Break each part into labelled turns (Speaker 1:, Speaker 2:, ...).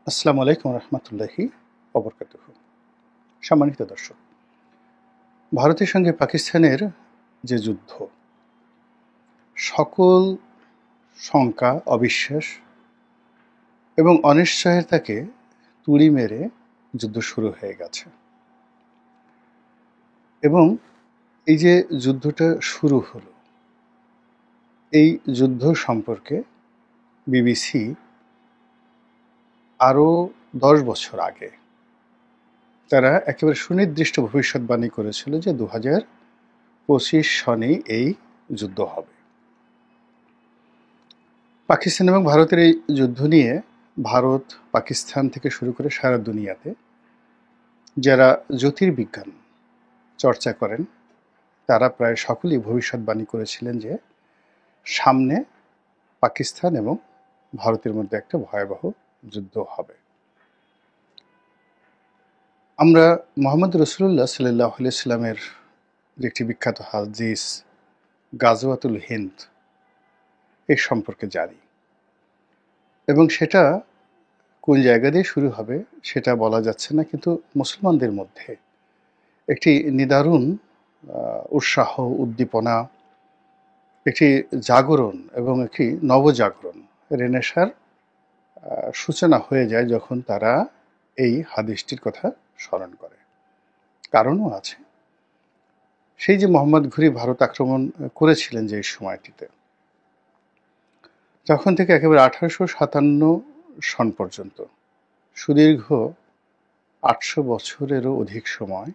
Speaker 1: আসসালামু আলাইকুম রহমতুল্লাহি ওবরকাতুহু। সম্মানিত দর্শক, ভারতের সঙ্গে পাকিস্তানের যে যুদ্ধ, সকল শঙ্কা, অবিশ্বাস এবং অনিশ্চয়তাকে তুড়ি মেরে যুদ্ধ শুরু হয়ে গেছে। এবং এই যে যুদ্ধটা শুরু হলো, এই যুদ্ধ সম্পর্কে বিবিসি আরও 10 বছর আগে তারা একেবারে সুনির্দিষ্ট ভবিষ্যৎবাণী করেছিল যে 2025 সনেই এই যুদ্ধ হবে। পাকিস্তান এবং ভারতের এই যুদ্ধ নিয়ে ভারত, পাকিস্তান থেকে শুরু করে সারা দুনিয়াতে যারা জ্যোতির্বিজ্ঞান চর্চা করেন তারা প্রায় সকলেই ভবিষ্যৎবাণী করেছিলেন যে সামনে পাকিস্তান এবং ভারতের মধ্যে একটা ভয়াবহ যুদ্ধ হবে। আমরা মোহাম্মদ রসুল্লাহ সাল্লাহ সাল্লামের যে একটি বিখ্যাত হাদিস গাজওয়াতুল হিন্দ এর সম্পর্কে জানি, এবং সেটা কোন জায়গা দিয়ে শুরু হবে সেটা বলা যাচ্ছে না, কিন্তু মুসলমানদের মধ্যে একটি নিদারুণ উৎসাহ, উদ্দীপনা, একটি জাগরণ এবং একটি নবজাগরণ, রেনেসার সূচনা হয়ে যায় যখন তারা এই হাদিসটির কথা স্মরণ করে। কারণও আছে। সেই যে মোহাম্মদ ঘুরি ভারত আক্রমণ করেছিলেন যে সময়টিতে, তখন থেকে একেবারে 1857 সন পর্যন্ত সুদীর্ঘ 800 বছরেরও অধিক সময়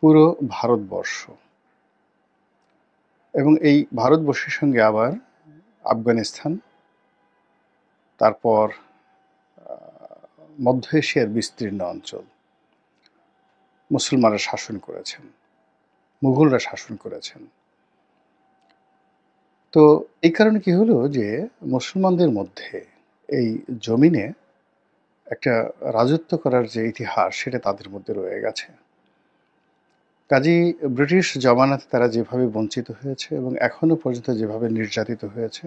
Speaker 1: পুরো ভারতবর্ষ এবং এই ভারতবর্ষের সঙ্গে আবার আফগানিস্তান, তারপর মধ্য এশিয়ার বিস্তীর্ণ অঞ্চল মুসলমানরা শাসন করেছেন, মুঘলরা শাসন করেছেন। তো এই কারণে কি হলো যে মুসলমানদের মধ্যে এই জমিনে একটা রাজত্ব করার যে ইতিহাস সেটা তাদের মধ্যে রয়ে গেছে। কাজেই ব্রিটিশ জমানাতে তারা যেভাবে বঞ্চিত হয়েছে এবং এখনো পর্যন্ত যেভাবে নির্যাতিত হয়েছে,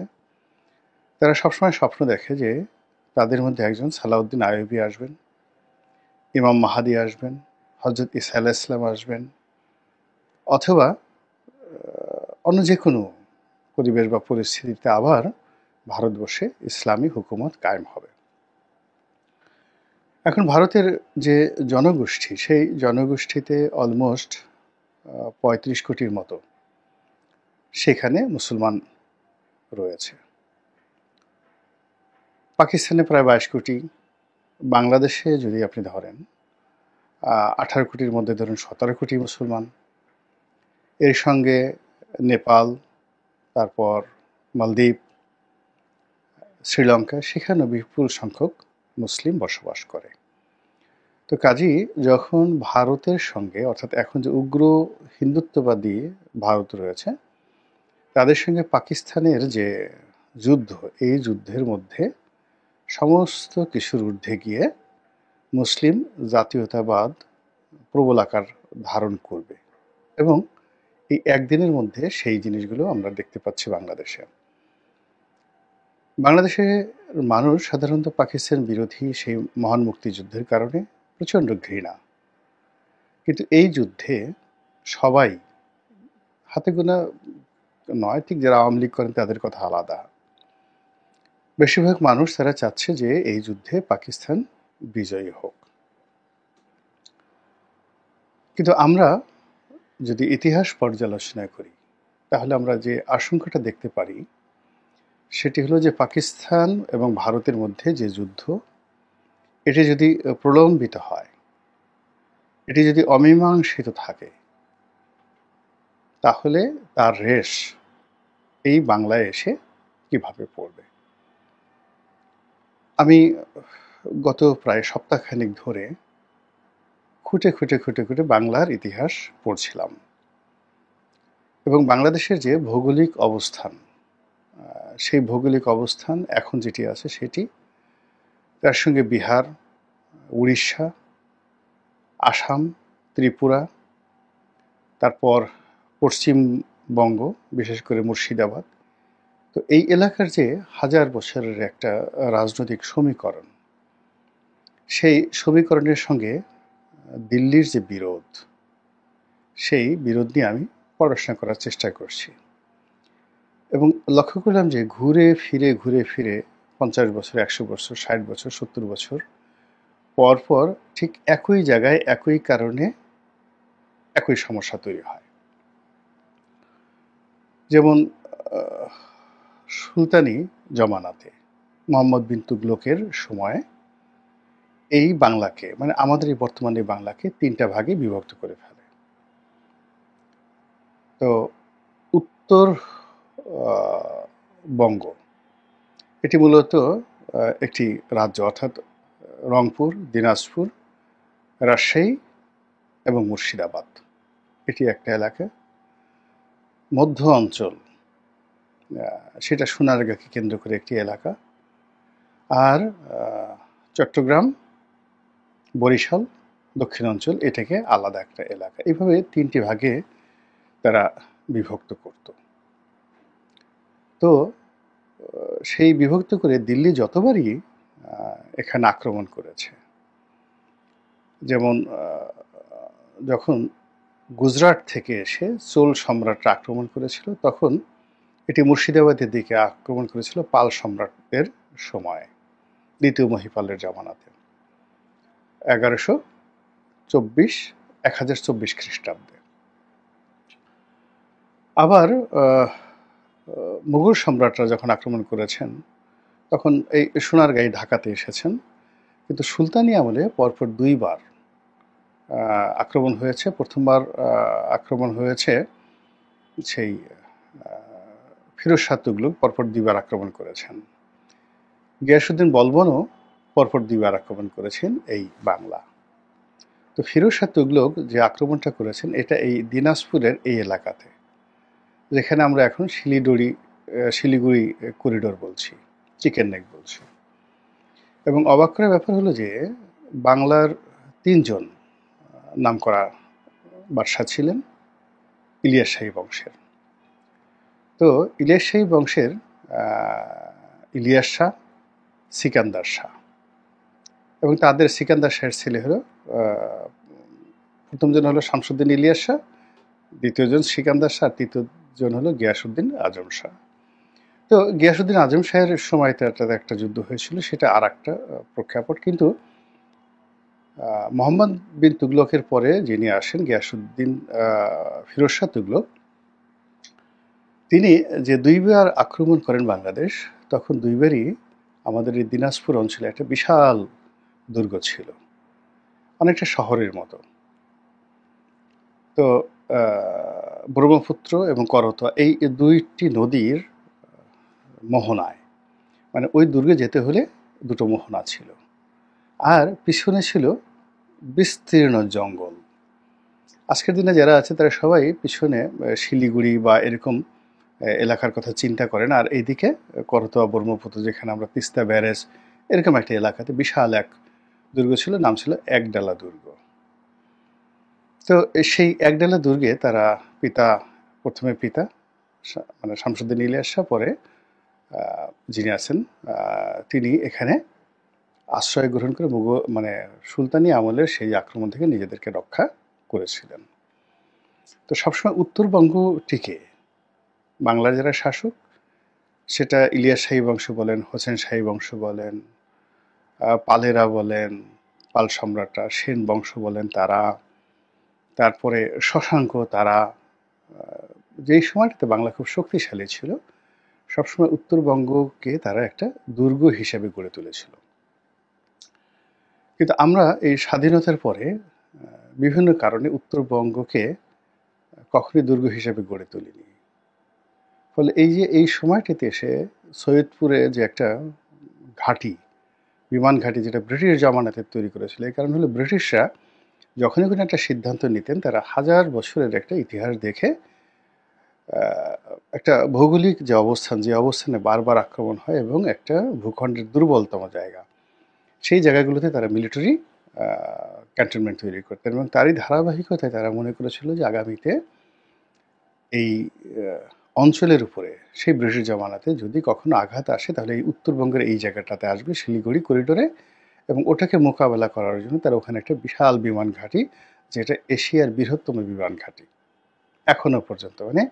Speaker 1: তারা সবসময় স্বপ্ন দেখে যে তাদের মধ্যে একজন সালাউদ্দিন আইয়ুবী আসবেন, ইমাম মাহাদি আসবেন, হজরত ঈসা আলাইহিস সালাম আসবেন, অথবা অন্য যে কোনো পরিবেশ বা পরিস্থিতিতে আবার ভারতবর্ষে ইসলামী হুকুমত কায়েম হবে। এখন ভারতের যে জনগোষ্ঠী, সেই জনগোষ্ঠীতে অলমোস্ট 35 কোটির মতো সেখানে মুসলমান রয়েছে। পাকিস্তানে প্রায় 22 কোটি, বাংলাদেশে যদি আপনি ধরেন 18 কোটির মধ্যে ধরুন 17 কোটি মুসলমান, এর সঙ্গে নেপাল, তারপর মালদ্বীপ, শ্রীলঙ্কা, সেখানেও বিপুল সংখ্যক মুসলিম বসবাস করে। তো কাজেই যখন ভারতের সঙ্গে, অর্থাৎ এখন যে উগ্র হিন্দুত্ববাদী ভারত রয়েছে, তাদের সঙ্গে পাকিস্তানের যে যুদ্ধ, এই যুদ্ধের মধ্যে সমস্ত কিছুর ঊর্ধ্বে গিয়ে মুসলিম জাতীয়তাবাদ প্রবল আকার ধারণ করবে, এবং এই একদিনের মধ্যে সেই জিনিসগুলো আমরা দেখতে পাচ্ছি বাংলাদেশে। বাংলাদেশের মানুষ সাধারণত পাকিস্তান বিরোধী সেই মহান মুক্তিযুদ্ধের কারণে প্রচণ্ড ঘৃণা, কিন্তু এই যুদ্ধে সবাই, হাতে গোনা নয়, ঠিক যারা আওয়ামী লীগ করেন তাদের কথা আলাদা, বেশিরভাগ মানুষ তারা চাচ্ছে যে এই যুদ্ধে পাকিস্তান বিজয়ী হোক। কিন্তু আমরা যদি ইতিহাস পর্যালোচনা করি তাহলে আমরা যে আশঙ্কাটা দেখতে পারি সেটি হলো যে পাকিস্তান এবং ভারতের মধ্যে যে যুদ্ধ, এটি যদি প্রলম্বিত হয়, এটি যদি অমীমাংসিত থাকে, তাহলে তার রেশ এই বাংলায় এসে কিভাবে পড়বে। আমি গত প্রায় সপ্তাহখানেক ধরে খুঁটে খুঁটে খুঁটে খুঁটে বাংলার ইতিহাস পড়ছিলাম, এবং বাংলাদেশের যে ভৌগোলিক অবস্থান, সেই ভৌগোলিক অবস্থান এখন যেটি আছে সেটি, তার সঙ্গে বিহার, উড়িষ্যা, আসাম, ত্রিপুরা, তারপর পশ্চিমবঙ্গ, বিশেষ করে মুর্শিদাবাদ, তো এই এলাকার যে হাজার বছরের একটা রাজনৈতিক সমীকরণ, সেই সমীকরণের সঙ্গে দিল্লির যে বিরোধ, সেই বিরোধ নিয়ে আমি পড়াশোনা করার চেষ্টা করছি এবং লক্ষ্য করলাম যে ঘুরে ফিরে 50 বছর, 100 বছর, 60 বছর, 70 বছর পরপর ঠিক একই জায়গায় একই কারণে একই সমস্যা তৈরি হয়। যেমন সুলতানি জমানাতে মোহাম্মদ বিন তুগলকের সময় এই বাংলাকে, মানে আমাদের এই বর্তমানে বাংলাকে 3টা ভাগে বিভক্ত করে ফেলে। তো উত্তর বঙ্গ, এটি মূলত একটি রাজ্য, অর্থাৎ রংপুর, দিনাজপুর, রাজশাহী এবং মুর্শিদাবাদ, এটি একটা এলাকা। মধ্য অঞ্চল, সেটা সোনারগাঁকে কেন্দ্র করে একটি এলাকা। আর চট্টগ্রাম, বরিশাল, দক্ষিণাঞ্চল, এটাকে আলাদা একটা এলাকা। এইভাবে 3টি ভাগে তারা বিভক্ত করত। তো সেই বিভক্ত করে দিল্লি যতবারই এখানে আক্রমণ করেছে, যেমন যখন গুজরাট থেকে এসে চোল সম্রাটরা আক্রমণ করেছিল, তখন এটি মুর্শিদাবাদের দিকে আক্রমণ করেছিল পাল সম্রাটদের সময়, দ্বিতীয় মহিপালের জামানাতে 1024 খ্রিস্টাব্দে। আবার মুঘল সম্রাটরা যখন আক্রমণ করেছেন, তখন এই সোনারগাঁই ঢাকাতে এসেছেন, কিন্তু সুলতানি আমলে পরপর 2বার আক্রমণ হয়েছে। প্রথমবার আক্রমণ হয়েছে সেই ফিরোজ শাহ তুগলক, পরপর 2বার আক্রমণ করেছেন। গিয়াসউদ্দিন বলবনও পরপর 2বার আক্রমণ করেছেন এই বাংলা। তো ফিরোজ শাহ তুগলক যে আক্রমণটা করেছেন, এটা এই দিনাজপুরের এই এলাকাতে, যেখানে আমরা এখন শিলিগুড়ি করিডোর বলছি, চিকেন নেক বলছি। এবং অবাক করার ব্যাপার হলো যে বাংলার 3জন নামকরা বাদশাহ ছিলেন ইলিয়াস শাহী বংশের। তো ইলিয়াস শাহী বংশের ইলিয়াস শাহ, সিকান্দার শাহ, এবং তাদের সিকান্দার শাহের ছেলে হলো, প্রথমজন হলো শামসুদ্দিন ইলিয়াস শাহ, দ্বিতীয়জন সিকান্দার শাহ, তৃতীয়জন হলো গিয়াসউদ্দিন আজম শাহ। তো গিয়াসউদ্দিন আজম শাহের সময় একটা যুদ্ধ হয়েছিল, সেটা আর একটা প্রেক্ষাপট। কিন্তু মোহাম্মদ বিন তুগলকের পরে যিনি আসেন, গিয়াসউদ্দিন ফিরোজ শাহ তুগলক, তিনি যে 2বার আক্রমণ করেন বাংলাদেশ, তখন 2বারই আমাদের এই দিনাজপুর অঞ্চলে একটা বিশাল দুর্গ ছিল, অনেকটা শহরের মতো। তো ব্রহ্মপুত্র এবং করতোয়া, এই 2টি নদীর মোহনায়, মানে ওই দুর্গে যেতে হলে 2টো মোহনা ছিল, আর পিছনে ছিল বিস্তীর্ণ জঙ্গল। আজকের দিনে যারা আছে তারা সবাই পিছনে শিলিগুড়ি বা এরকম এলাকার কথা চিন্তা করেন, আর এইদিকে করতোয়া, ব্রহ্মপুত্র, যেখানে আমরা তিস্তা ব্যারেজ, এরকম একটা এলাকাতে বিশাল এক দুর্গ ছিল, নাম ছিল একডালা দুর্গ। তো সেই একডালা দুর্গে তারা প্রথমে পিতা মানে শামসুদ্দিন ইলিয়াস শাহ, পরে যিনি আছেন তিনি এখানে আশ্রয় গ্রহণ করে মানে সুলতানি আমলের সেই আক্রমণ থেকে নিজেদেরকে রক্ষা করেছিলেন। তো সবসময় উত্তরবঙ্গটিকে বাংলার যারা শাসক, সেটা ইলিয়াস শাহী বংশ বলেন, হোসেন শাহী বংশ বলেন, পালেরা বলেন, পাল সম্রাটরা, সেন বংশ বলেন তারা, তারপরে শশাঙ্ক, তারা, যেই সময়টাতে বাংলা খুব শক্তিশালী ছিল, সবসময় উত্তরবঙ্গকে তারা একটা দুর্গ হিসেবে গড়ে তুলেছিল। কিন্তু আমরা এই স্বাধীনতার পরে বিভিন্ন কারণে উত্তরবঙ্গকে কখনোই দুর্গ হিসেবে গড়ে তুলিনি। ফলে এই সময়টিতে এসে সৈয়দপুরে যে একটা ঘাঁটি, বিমান ঘাঁটি, যেটা ব্রিটিশ জামানাতে তৈরি করেছিল, এই কারণ হলো ব্রিটিশরা যখনই কোনো একটা সিদ্ধান্ত নিতেন, তারা 1000 বছরের একটা ইতিহাস দেখে একটা ভৌগোলিক যে অবস্থানে বারবার আক্রমণ হয় এবং একটা ভূখণ্ডের দুর্বলতম জায়গা, সেই জায়গাগুলোতে তারা মিলিটারি ক্যান্টনমেন্ট তৈরি করতেন। এবং তারই ধারাবাহিকতায় তারা মনে করেছিল যে আগামীতে এই অঞ্চলের উপরে সেই ব্রিটিশ জামানাতে যদি কখনো আঘাত আসে, তাহলে এই উত্তরবঙ্গের এই জায়গাটাতে আসবে, শিলিগুড়ি করিডোরে এবং ওটাকে মোকাবেলা করার জন্য তারা ওখানে একটা বিশাল বিমান ঘাঁটি, যেটা এশিয়ার বৃহত্তম বিমান ঘাঁটি এখনো পর্যন্ত। মানে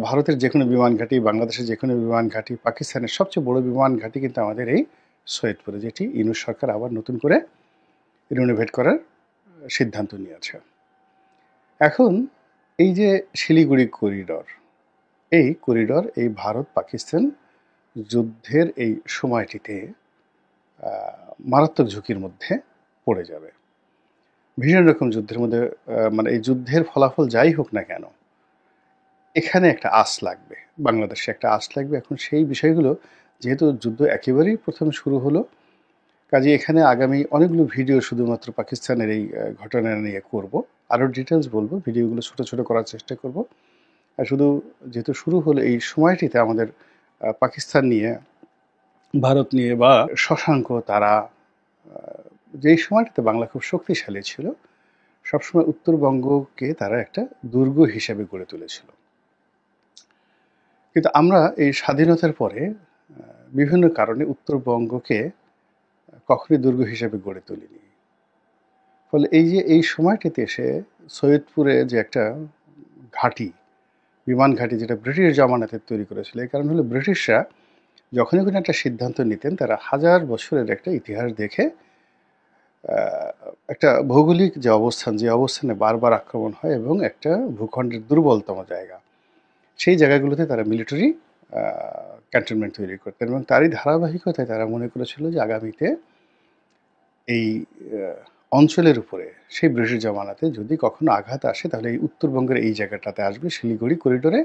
Speaker 1: ভারতের যে কোনো বিমান ঘাঁটি, বাংলাদেশের যে কোনো বিমান ঘাঁটি, পাকিস্তানের সবচেয়ে বড় বিমান ঘাঁটি কিন্তু আমাদের এই সৈয়দপুরে, যেটি ইউনূস সরকার আবার নতুন করে রিনোভেট করার সিদ্ধান্ত নিয়েছে। এখন এই যে শিলিগুড়ি করিডর, এই ভারত পাকিস্তান যুদ্ধের এই সময়টিতে মারাত্মক ঝুঁকির মধ্যে পড়ে যাবে। ভীষণ রকম যুদ্ধের মধ্যে, মানে এই যুদ্ধের ফলাফল যাই হোক না কেন, এখানে একটা আঁচ লাগবে, বাংলাদেশে একটা আঁচ লাগবে। এখন সেই বিষয়গুলো, যেহেতু যুদ্ধ একেবারেই প্রথম শুরু হলো, কাজে এখানে আগামী অনেকগুলো ভিডিও শুধুমাত্র পাকিস্তানের এই ঘটনা নিয়ে করব। আরও ডিটেলস বলবো, ভিডিওগুলো ছোট ছোট করার চেষ্টা করব। আর শুধু যেহেতু শুরু হলো এই সময়টিতে আমাদের পাকিস্তান নিয়ে, ভারত নিয়ে বা শশাঙ্ক, তারা যেই সময়টাতে বাংলা খুব শক্তিশালী ছিল, সবসময় উত্তরবঙ্গকে তারা একটা দুর্গ হিসেবে গড়ে তুলেছিল। কিন্তু আমরা এই স্বাধীনতার পরে বিভিন্ন কারণে উত্তরবঙ্গকে কখনই দুর্গ হিসেবে গড়ে তুলিনি। ফলে এই যে এই সময়টিতে এসে সৈয়দপুরে যে একটা ঘাঁটি, বিমান ঘাঁটি, যেটা ব্রিটিশ জামানাতে তৈরি করেছিল, এই কারণ হলো ব্রিটিশরা যখনই কোনো একটা সিদ্ধান্ত নিতেন, তারা হাজার বছরের একটা ইতিহাস দেখে একটা ভৌগোলিক যে অবস্থানে বারবার আক্রমণ হয় এবং একটা ভূখণ্ডের দুর্বলতম জায়গা, সেই জায়গাগুলোতে তারা মিলিটারি ক্যান্টনমেন্ট তৈরি করতেন। এবং তারই ধারাবাহিকতায় তারা মনে করেছিল যে আগামীতে এই অঞ্চলের উপরে সেই ব্রিটিশ জামানাতে যদি কখনো আঘাত আসে, তাহলে এই উত্তরবঙ্গের এই জায়গাটাতে আসবে, শিলিগুড়ি করিডোরে